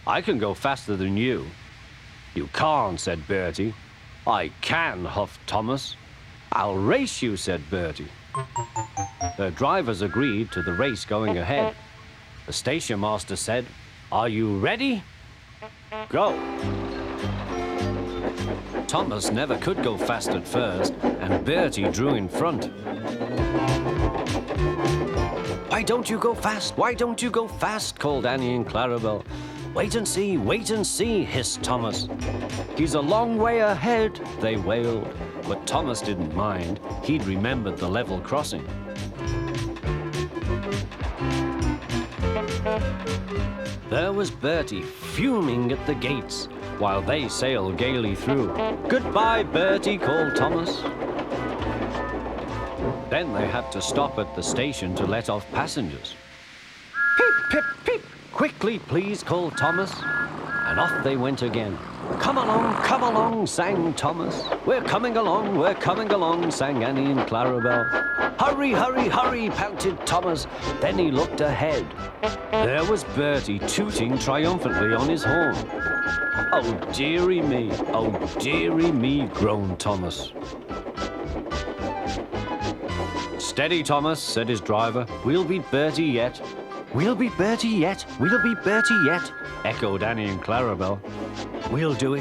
I can go faster than you." "You can't," said Bertie. "I can," huffed Thomas. "I'll race you," said Bertie. The drivers agreed to the race going ahead. The station master said, "Are you ready? Go." Thomas never could go fast at first, and Bertie drew in front. "Why don't you go fast? Why don't you go fast?" called Annie and Clarabel. Wait and see," hissed Thomas. "He's a long way ahead," they wailed. But Thomas didn't mind. He'd remembered the level crossing. There was Bertie fuming at the gates, while they sailed gaily through. "Goodbye, Bertie," called Thomas. Then they had to stop at the station to let off passengers. "Pip, pip, pip! Quickly, please," called Thomas. And off they went again. Come along," sang Thomas. We're coming along," sang Annie and Clarabel. Hurry, hurry, hurry," panted Thomas. Then he looked ahead. There was Bertie tooting triumphantly on his horn. "Oh, dearie me," groaned Thomas. "Steady, Thomas," said his driver. "We'll beat Bertie yet." "We'll beat Bertie yet, echoed Annie and Clarabel. We'll do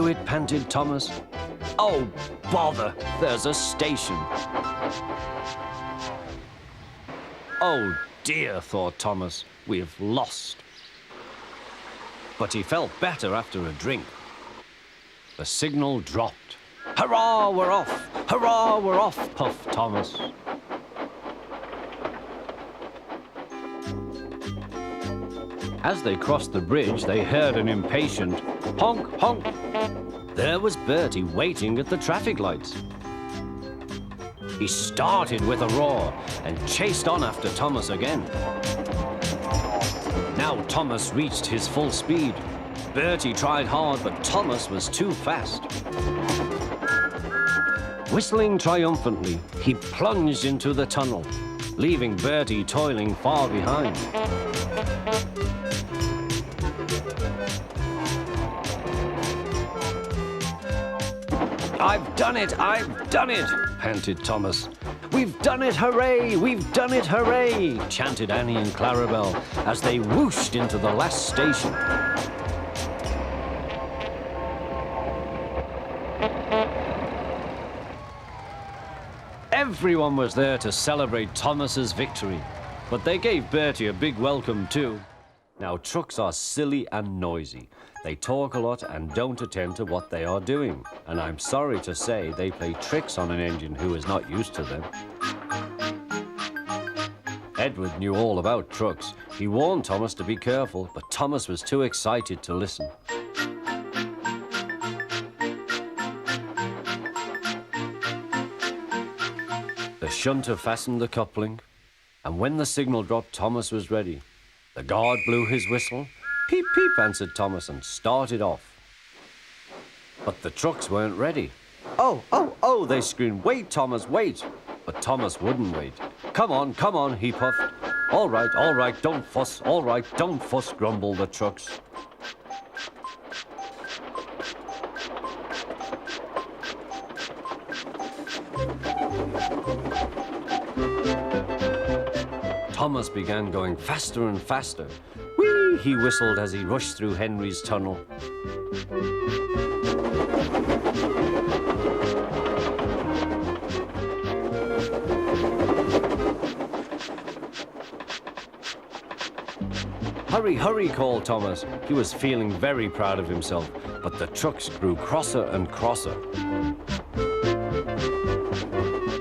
it, panted Thomas. "Oh, bother, there's a station." "Oh dear," thought Thomas, "we've lost." But he felt better after a drink. The signal dropped. "Hurrah, we're off! Hurrah, we're off!" puffed Thomas. As they crossed the bridge, they heard an impatient honk, honk. There was Bertie waiting at the traffic lights. He started with a roar and chased on after Thomas again. Now Thomas reached his full speed. Bertie tried hard, but Thomas was too fast. Whistling triumphantly, he plunged into the tunnel, leaving Bertie toiling far behind. I've done it, panted Thomas. We've done it, hooray, chanted Annie and Clarabel as they whooshed into the last station. Everyone was there to celebrate Thomas's victory, but they gave Bertie a big welcome too. Now, trucks are silly and noisy. They talk a lot and don't attend to what they are doing. And I'm sorry to say they play tricks on an engine who is not used to them. Edward knew all about trucks. He warned Thomas to be careful, but Thomas was too excited to listen. The shunter fastened the coupling, and when the signal dropped, Thomas was ready. The guard blew his whistle. "Peep, peep," answered Thomas and started off. But the trucks weren't ready. Oh, they screamed. "Wait, Thomas, wait." But Thomas wouldn't wait. Come on, he puffed. All right, don't fuss. All right, don't fuss, grumbled the trucks. Thomas began going faster and faster. Whee! He whistled as he rushed through Henry's tunnel. Hurry, hurry, called Thomas. He was feeling very proud of himself, but the trucks grew crosser and crosser.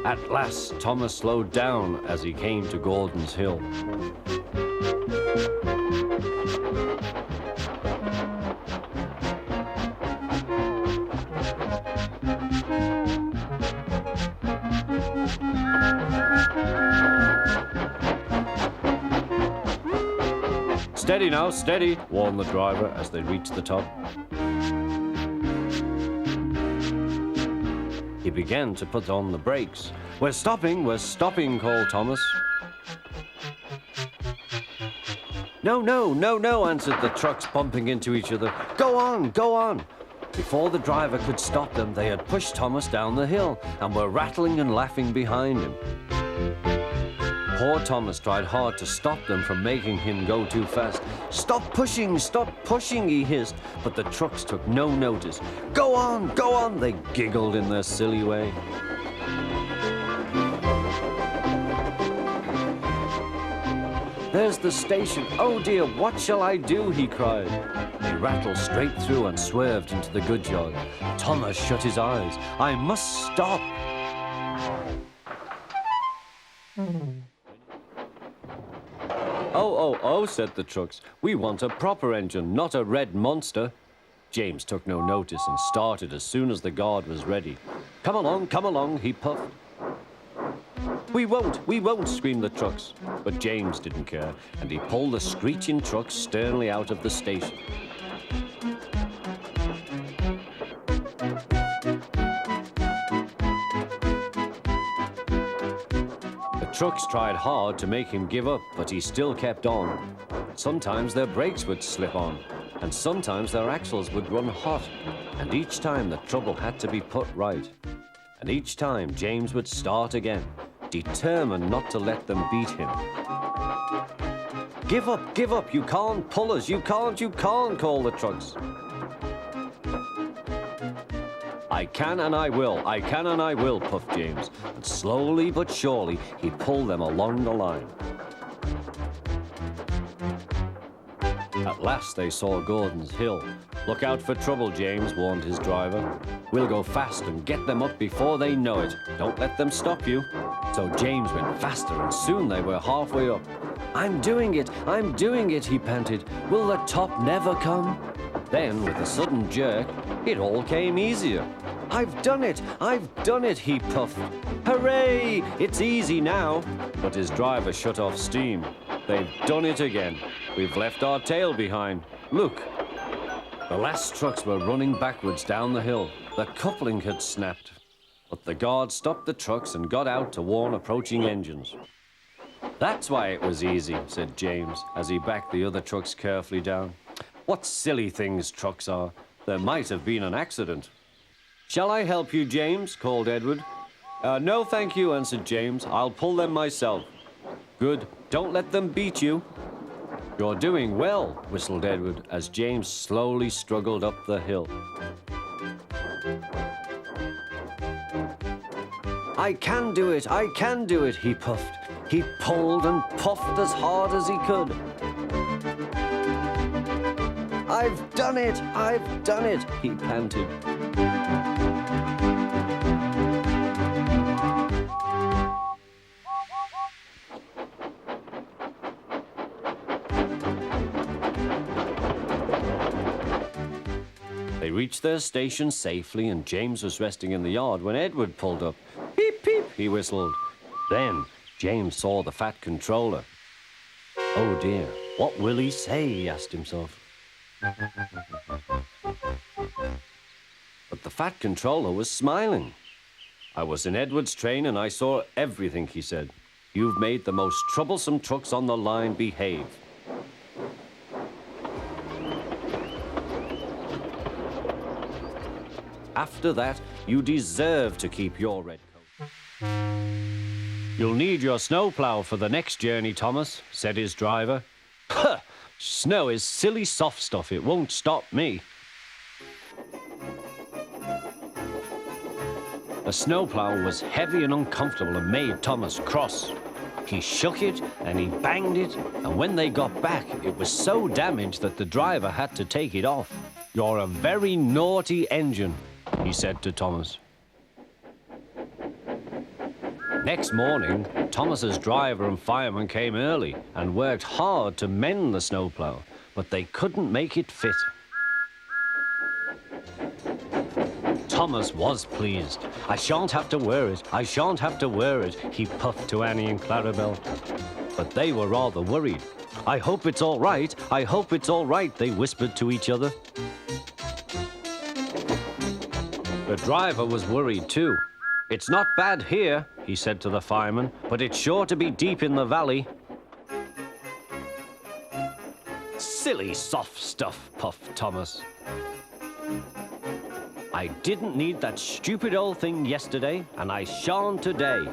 At last, Thomas slowed down as he came to Gordon's Hill. "Steady now, steady," warned the driver as they reached the top. He began to put on the brakes. We're stopping, called Thomas. No, no, no, no, answered the trucks, bumping into each other. Go on, go on. Before the driver could stop them, they had pushed Thomas down the hill and were rattling and laughing behind him. Poor Thomas tried hard to stop them from making him go too fast. Stop pushing, he hissed, but the trucks took no notice. Go on, they giggled in their silly way. There's the station. Oh dear, what shall I do? He cried. He rattled straight through and swerved into the goods yard. Thomas shut his eyes. I must stop. Oh, said the trucks. We want a proper engine, not a red monster. James took no notice and started as soon as the guard was ready. Come along, he puffed. We won't, screamed the trucks. But James didn't care, and he pulled the screeching trucks sternly out of the station. The trucks tried hard to make him give up, but he still kept on. Sometimes their brakes would slip on, and sometimes their axles would run hot, and each time the trouble had to be put right. And each time James would start again, determined not to let them beat him. Give up, you can't pull us, you can't, called the trucks. I can and I will, puffed James, and slowly but surely he pulled them along the line. At last they saw Gordon's Hill. Look out for trouble, James, warned his driver. We'll go fast and get them up before they know it. Don't let them stop you. So James went faster, and soon they were halfway up. I'm doing it, he panted. Will the top never come? Then, with a sudden jerk, it all came easier. I've done it, he puffed. Hooray! It's easy now. But his driver shut off steam. They've done it again. We've left our tail behind. Look. The last trucks were running backwards down the hill. The coupling had snapped. But the guard stopped the trucks and got out to warn approaching engines. That's why it was easy, said James, as he backed the other trucks carefully down. What silly things trucks are. There might have been an accident. Shall I help you, James? Called Edward. No, thank you, answered James. I'll pull them myself. Good. Don't let them beat you. You're doing well, whistled Edward, as James slowly struggled up the hill. I can do it, he puffed. He pulled and puffed as hard as he could. I've done it, he panted. They reached their station safely, and James was resting in the yard when Edward pulled up. Peep, peep, he whistled. Then James saw the fat controller. Oh dear, what will he say, he asked himself. But the fat controller was smiling. I was in Edward's train and I saw everything, he said. You've made the most troublesome trucks on the line behave. After that, you deserve to keep your red coat. You'll need your snowplow for the next journey, Thomas, said his driver. Huh! Snow is silly soft stuff. It won't stop me. The snowplow was heavy and uncomfortable and made Thomas cross. He shook it and he banged it, and when they got back, it was so damaged that the driver had to take it off. You're a very naughty engine, he said to Thomas. Next morning, Thomas's driver and fireman came early and worked hard to mend the snowplow, but they couldn't make it fit. Thomas was pleased. I shan't have to wear it, he puffed to Annie and Clarabel. But they were rather worried. I hope it's all right, they whispered to each other. The driver was worried too. It's not bad here, he said to the fireman, but it's sure to be deep in the valley. Silly soft stuff, puffed Thomas. I didn't need that stupid old thing yesterday, and I shan't today.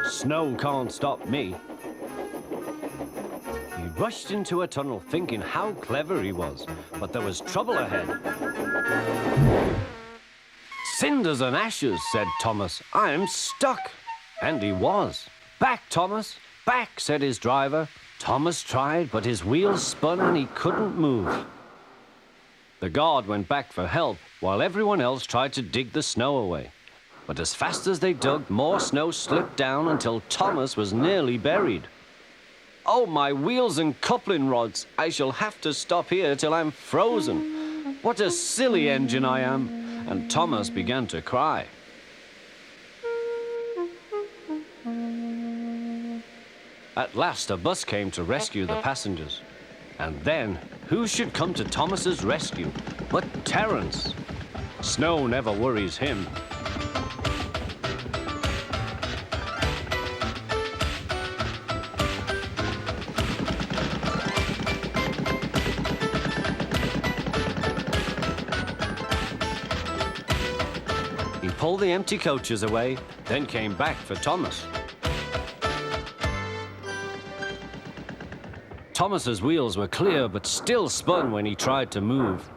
Snow can't stop me. He rushed into a tunnel thinking how clever he was, but there was trouble ahead. Cinders and ashes, said Thomas. I'm stuck. And he was. Back, Thomas. Back, said his driver. Thomas tried, but his wheels spun and he couldn't move. The guard went back for help, while everyone else tried to dig the snow away. But as fast as they dug, more snow slipped down until Thomas was nearly buried. Oh, my wheels and coupling rods! I shall have to stop here till I'm frozen. What a silly engine I am! And Thomas began to cry. At last, a bus came to rescue the passengers. And then, who should come to Thomas's rescue but Terence? Snow never worries him. He pulled the empty coaches away, then came back for Thomas. Thomas's wheels were clear, but still spun when he tried to move.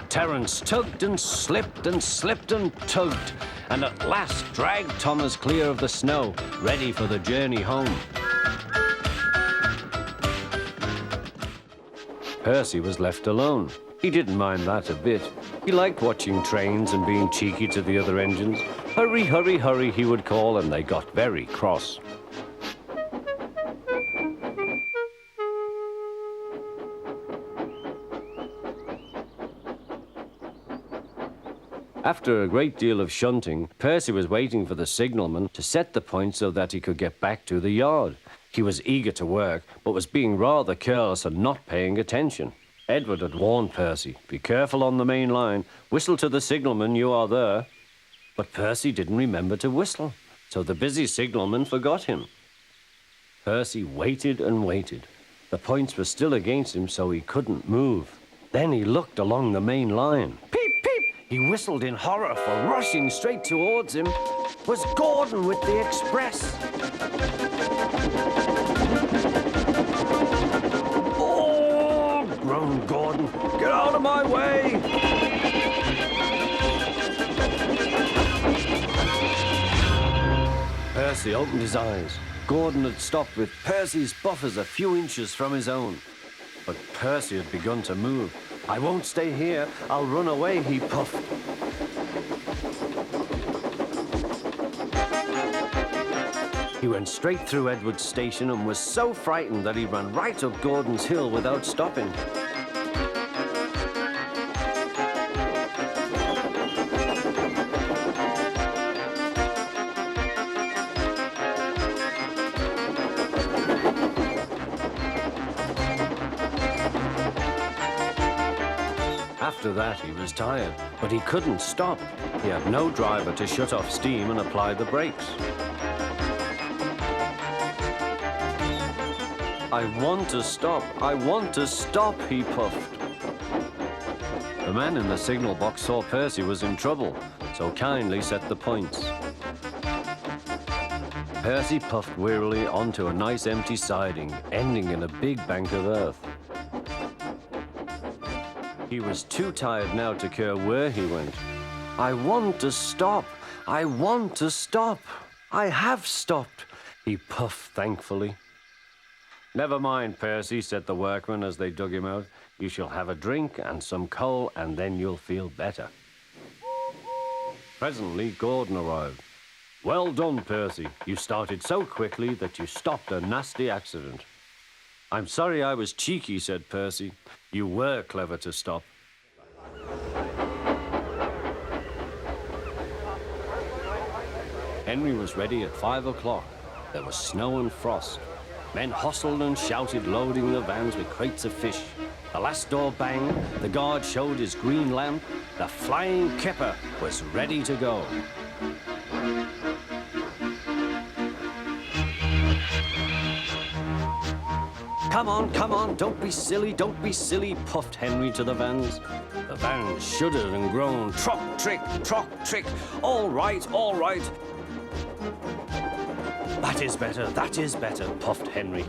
Terence tugged and slipped and slipped and tugged, and at last dragged Thomas clear of the snow, ready for the journey home. Percy was left alone. He didn't mind that a bit. He liked watching trains and being cheeky to the other engines. Hurry, hurry, hurry, he would call, and they got very cross. After a great deal of shunting, Percy was waiting for the signalman to set the point so that he could get back to the yard. He was eager to work, but was being rather careless and not paying attention. Edward had warned Percy, "Be careful on the main line. Whistle to the signalman you are there." But Percy didn't remember to whistle, so the busy signalman forgot him. Percy waited and waited. The points were still against him, so he couldn't move. Then he looked along the main line. Peep, peep! He whistled in horror, for rushing straight towards him was Gordon with the express. "Oh!" groaned Gordon. "Get out of my way!" Percy opened his eyes. Gordon had stopped with Percy's buffers a few inches from his own. But Percy had begun to move. "I won't stay here. I'll run away," he puffed. He went straight through Edward's station and was so frightened that he ran right up Gordon's hill without stopping. After that, he was tired, but he couldn't stop. He had no driver to shut off steam and apply the brakes. "I want to stop, I want to stop," he puffed. The man in the signal box saw Percy was in trouble, so kindly set the points. Percy puffed wearily onto a nice empty siding, ending in a big bank of earth. He was too tired now to care where he went. "I want to stop. I want to stop. I have stopped," he puffed thankfully. "Never mind, Percy," said the workman as they dug him out. "You shall have a drink and some coal, and then you'll feel better." Presently, Gordon arrived. "Well done, Percy. You started so quickly that you stopped a nasty accident." "I'm sorry I was cheeky," said Percy. "You were clever to stop." Henry was ready at 5 o'clock. There was snow and frost. Men hustled and shouted, loading the vans with crates of fish. The last door banged, the guard showed his green lamp. The Flying Kipper was ready to go. Come on, don't be silly, puffed Henry to the vans. The vans shuddered and groaned. Trock, trick, all right. That is better, puffed Henry.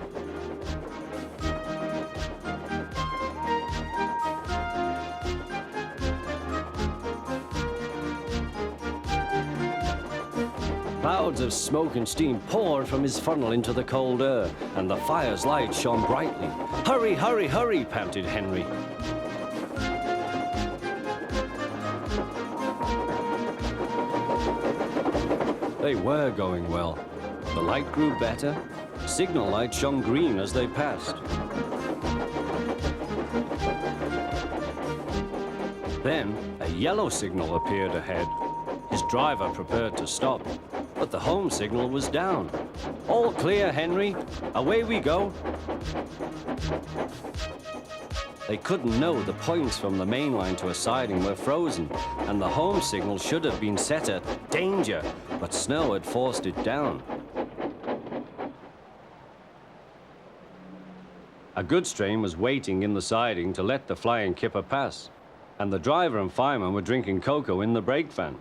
Clouds of smoke and steam poured from his funnel into the cold air, and the fire's light shone brightly. Hurry, panted Henry. They were going well. The light grew better. Signal light shone green as they passed. Then a yellow signal appeared ahead. His driver prepared to stop, but the home signal was down. All clear, Henry. Away we go. They couldn't know the points from the main line to a siding were frozen, and the home signal should have been set at danger, but snow had forced it down. A goods train was waiting in the siding to let the Flying Kipper pass, and the driver and fireman were drinking cocoa in the brake van.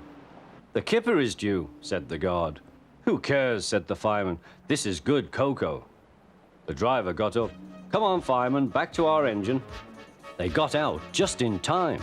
"The Kipper is due," said the guard. "Who cares?" said the fireman. "This is good cocoa." The driver got up. "Come on, fireman, back to our engine." They got out just in time.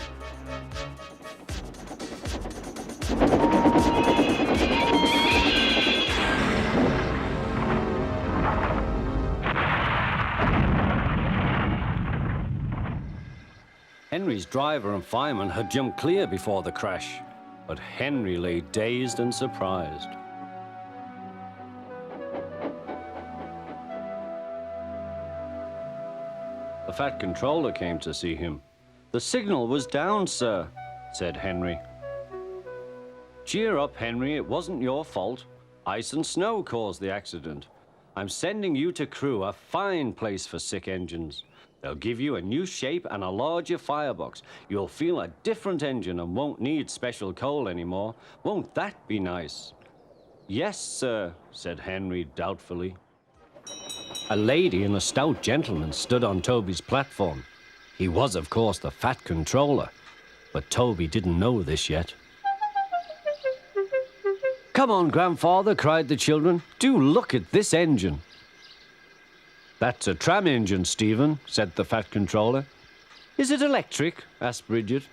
Henry's driver and fireman had jumped clear before the crash, but Henry lay dazed and surprised. The fat controller came to see him. "The signal was down, sir," said Henry. "Cheer up, Henry, it wasn't your fault. Ice and snow caused the accident. I'm sending you to Crewe, a fine place for sick engines. They'll give you a new shape and a larger firebox. You'll feel a different engine and won't need special coal anymore. Won't that be nice?" "Yes, sir," said Henry doubtfully. A lady and a stout gentleman stood on Toby's platform. He was, of course, the fat controller, but Toby didn't know this yet. "Come on, grandfather," cried the children. "Do look at this engine." "That's a tram engine, Stephen," said the fat controller. "Is it electric?" asked Bridget.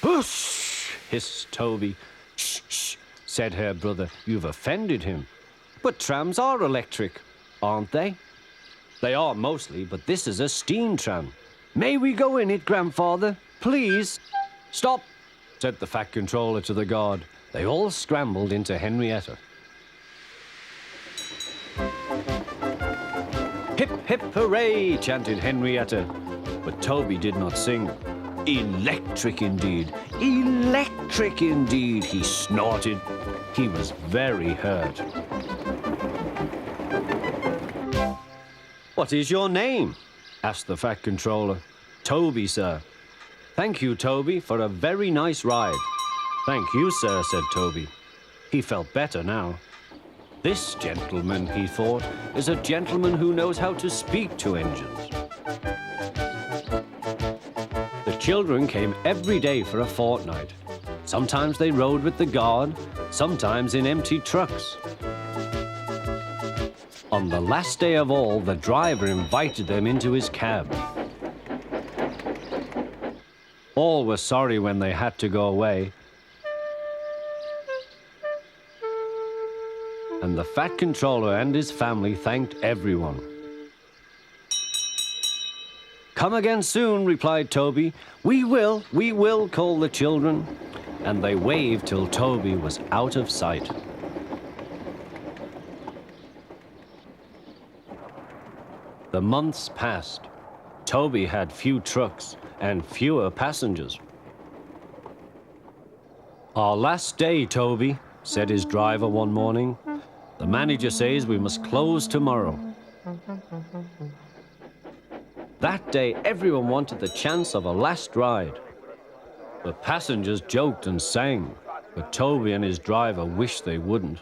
"Hush!" hissed Toby. "Shh, shh," said her brother. "You've offended him." "But trams are electric, aren't they?" "They are mostly, but this is a steam tram." "May we go in it, grandfather? Please?" "Stop," said the fat controller to the guard. They all scrambled into Henrietta. "Hip, hip, hooray!" chanted Henrietta. But Toby did not sing. "Electric indeed! Electric indeed!" he snorted. He was very hurt. "What is your name?" asked the fat controller. "Toby, sir." "Thank you, Toby, for a very nice ride." "Thank you, sir," said Toby. He felt better now. This gentleman, he thought, is a gentleman who knows how to speak to engines. The children came every day for a fortnight. Sometimes they rode with the guard, sometimes in empty trucks. On the last day of all, the driver invited them into his cab. All were sorry when they had to go away. And the fat controller and his family thanked everyone. "Come again soon," replied Toby. We will," called the children. And they waved till Toby was out of sight. The months passed. Toby had few trucks and fewer passengers. "Our last day, Toby," said his driver one morning. "The manager says we must close tomorrow." That day, everyone wanted the chance of a last ride. The passengers joked and sang, but Toby and his driver wished they wouldn't.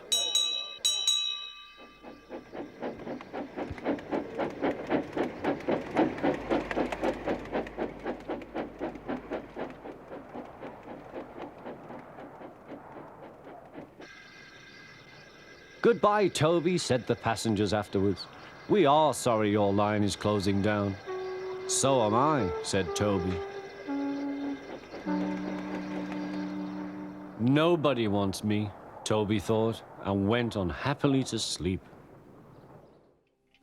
Goodbye, Toby, said the passengers afterwards. We are sorry your line is closing down. So am I, said Toby. Nobody wants me, Toby thought, and went unhappily to sleep.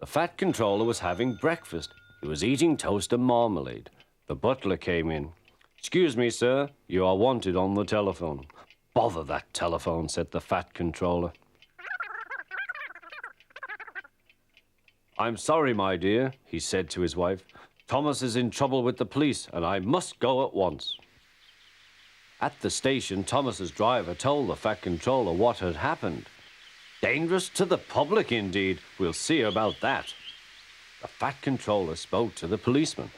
The Fat Controller was having breakfast. He was eating toast and marmalade. The butler came in. Excuse me, sir, you are wanted on the telephone. Bother that telephone, said the Fat Controller. I'm sorry, my dear, he said to his wife. Thomas is in trouble with the police, and I must go at once. At the station, Thomas's driver told the Fat Controller what had happened. Dangerous to the public, indeed. We'll see about that. The Fat Controller spoke to the policeman.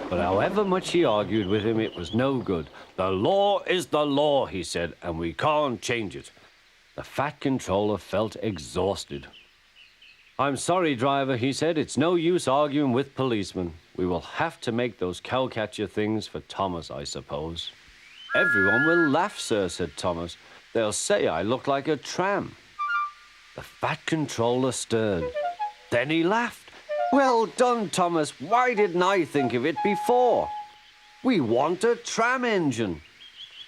But however much he argued with him, it was no good. The law is the law, he said, and we can't change it. The Fat Controller felt exhausted. I'm sorry, driver, he said. It's no use arguing with policemen. We will have to make those cowcatcher things for Thomas, I suppose. Everyone will laugh, sir, said Thomas. They'll say I look like a tram. The Fat Controller stirred. Then he laughed. Well done, Thomas. Why didn't I think of it before? We want a tram engine.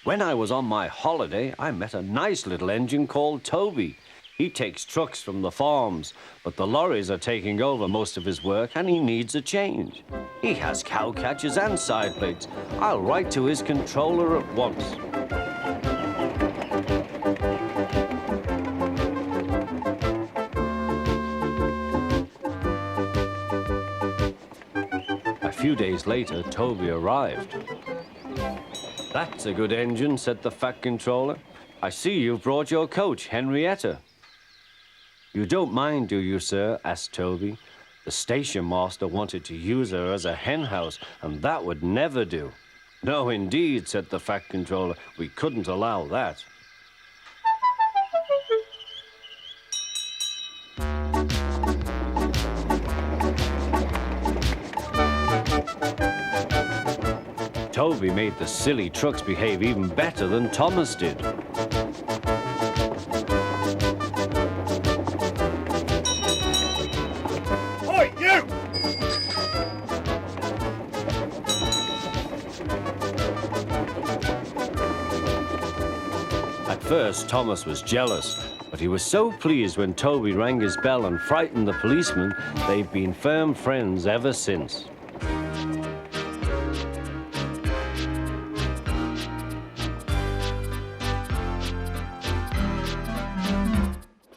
When I was on my holiday, I met a nice little engine called Toby. He takes trucks from the farms, but the lorries are taking over most of his work and he needs a change. He has cow catchers and side plates. I'll write to his controller at once. A few days later, Toby arrived. That's a good engine, said the Fat Controller. I see you've brought your coach, Henrietta. You don't mind, do you, sir? Asked Toby. The station master wanted to use her as a hen house, and that would never do. No, indeed, said the Fat Controller. We couldn't allow that. Toby made the silly trucks behave even better than Thomas did. Oi, you! At first, Thomas was jealous, but he was so pleased when Toby rang his bell and frightened the policeman, they've been firm friends ever since.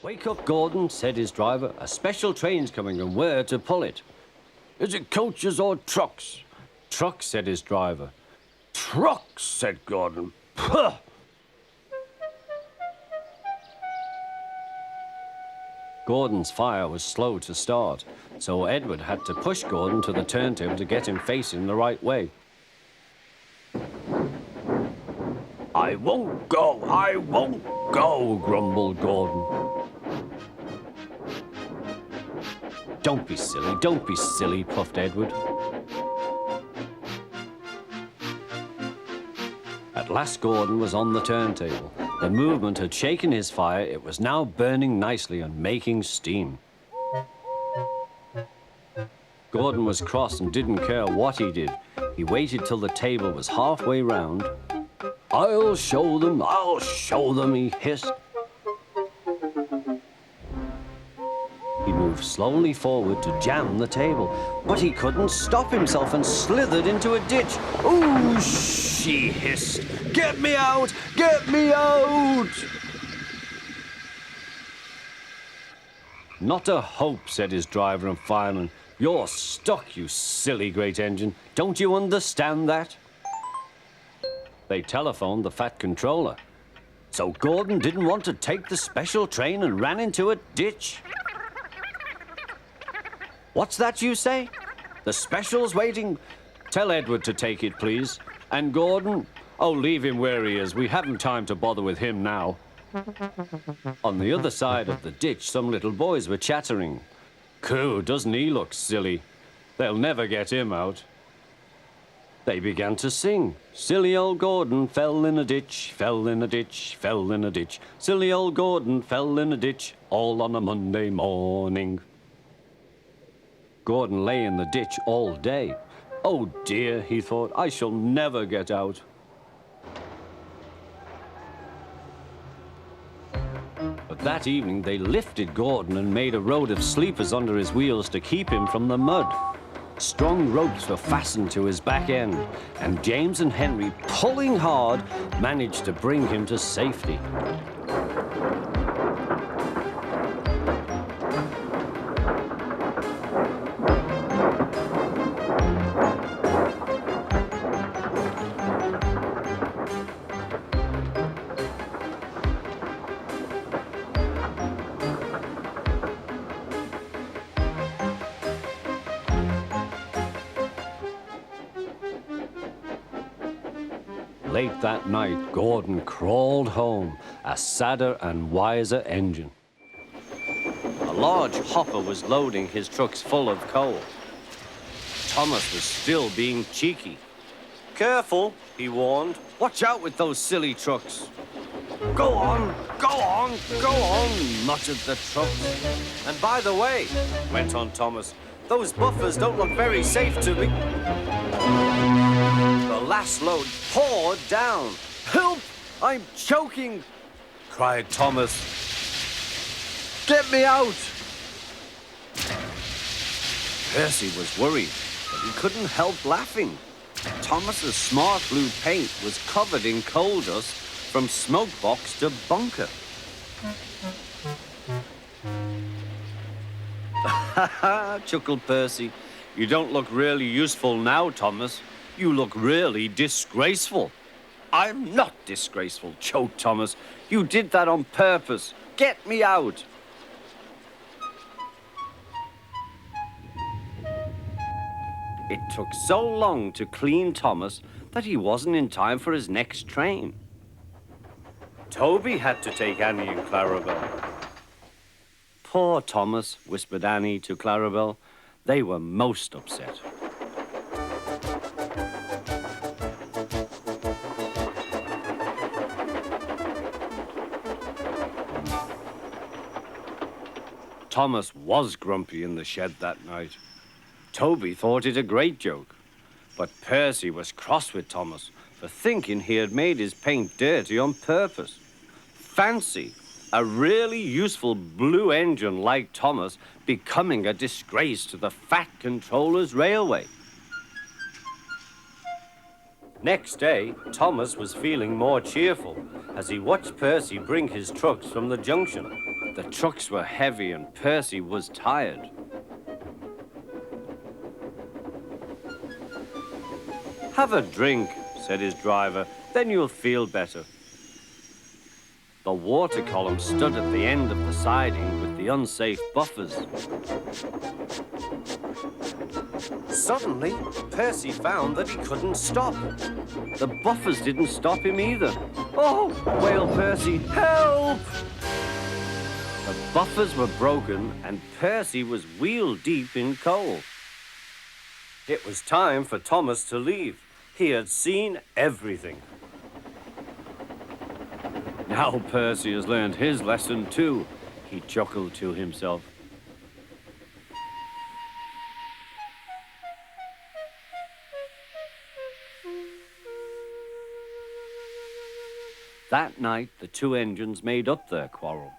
Wake up, Gordon, said his driver. A special train's coming and we're to pull it. Is it coaches or trucks? Trucks, said his driver. Trucks, said Gordon. Puh! Gordon's fire was slow to start, so Edward had to push Gordon to the turntable to get him facing the right way. I won't go, grumbled Gordon. Don't be silly, puffed Edward. At last Gordon was on the turntable. The movement had shaken his fire. It was now burning nicely and making steam. Gordon was cross and didn't care what he did. He waited till the table was halfway round. I'll show them, he hissed. He moved slowly forward to jam the table, but he couldn't stop himself and slithered into a ditch. Ooh, she hissed. Get me out! Get me out! Not a hope, said his driver and fireman. You're stuck, you silly great engine. Don't you understand that? They telephoned the Fat Controller. So Gordon didn't want to take the special train and ran into a ditch. What's that you say? The special's waiting? Tell Edward to take it, please. And Gordon? Oh, leave him where he is. We haven't time to bother with him now. On the other side of the ditch, some little boys were chattering. Coo, doesn't he look silly? They'll never get him out. They began to sing. Silly old Gordon fell in a ditch, fell in a ditch, fell in a ditch. Silly old Gordon fell in a ditch, all on a Monday morning. Gordon lay in the ditch all day. Oh dear, he thought, I shall never get out. But that evening they lifted Gordon and made a road of sleepers under his wheels to keep him from the mud. Strong ropes were fastened to his back end, and James and Henry, pulling hard, managed to bring him to safety. Late that night, Gordon crawled home, a sadder and wiser engine. A large hopper was loading his trucks full of coal. Thomas was still being cheeky. Careful, he warned. Watch out with those silly trucks. Go on, go on, go on, muttered the trucks. And by the way, went on Thomas, those buffers don't look very safe to me. The last load poured down. Help! I'm choking! Cried Thomas. Get me out! Percy was worried, but he couldn't help laughing. Thomas's smart blue paint was covered in coal dust from smoke box to bunker. Ha ha, chuckled Percy. You don't look really useful now, Thomas. You look really disgraceful. I'm not disgraceful, choked Thomas. You did that on purpose. Get me out. It took so long to clean Thomas that he wasn't in time for his next train. Toby had to take Annie and Clarabelle. Poor Thomas, whispered Annie to Clarabelle. They were most upset. Thomas was grumpy in the shed that night. Toby thought it a great joke, but Percy was cross with Thomas for thinking he had made his paint dirty on purpose. Fancy a really useful blue engine like Thomas becoming a disgrace to the Fat Controller's railway. Next day, Thomas was feeling more cheerful as he watched Percy bring his trucks from the junction. The trucks were heavy and Percy was tired. Have a drink, said his driver, then you'll feel better. The water column stood at the end of the siding with the unsafe buffers. Suddenly, Percy found that he couldn't stop. The buffers didn't stop him either. Oh, wailed Percy, help! The buffers were broken and Percy was wheel deep in coal. It was time for Thomas to leave. He had seen everything. Now Percy has learned his lesson too, he chuckled to himself. That night, the two engines made up their quarrel.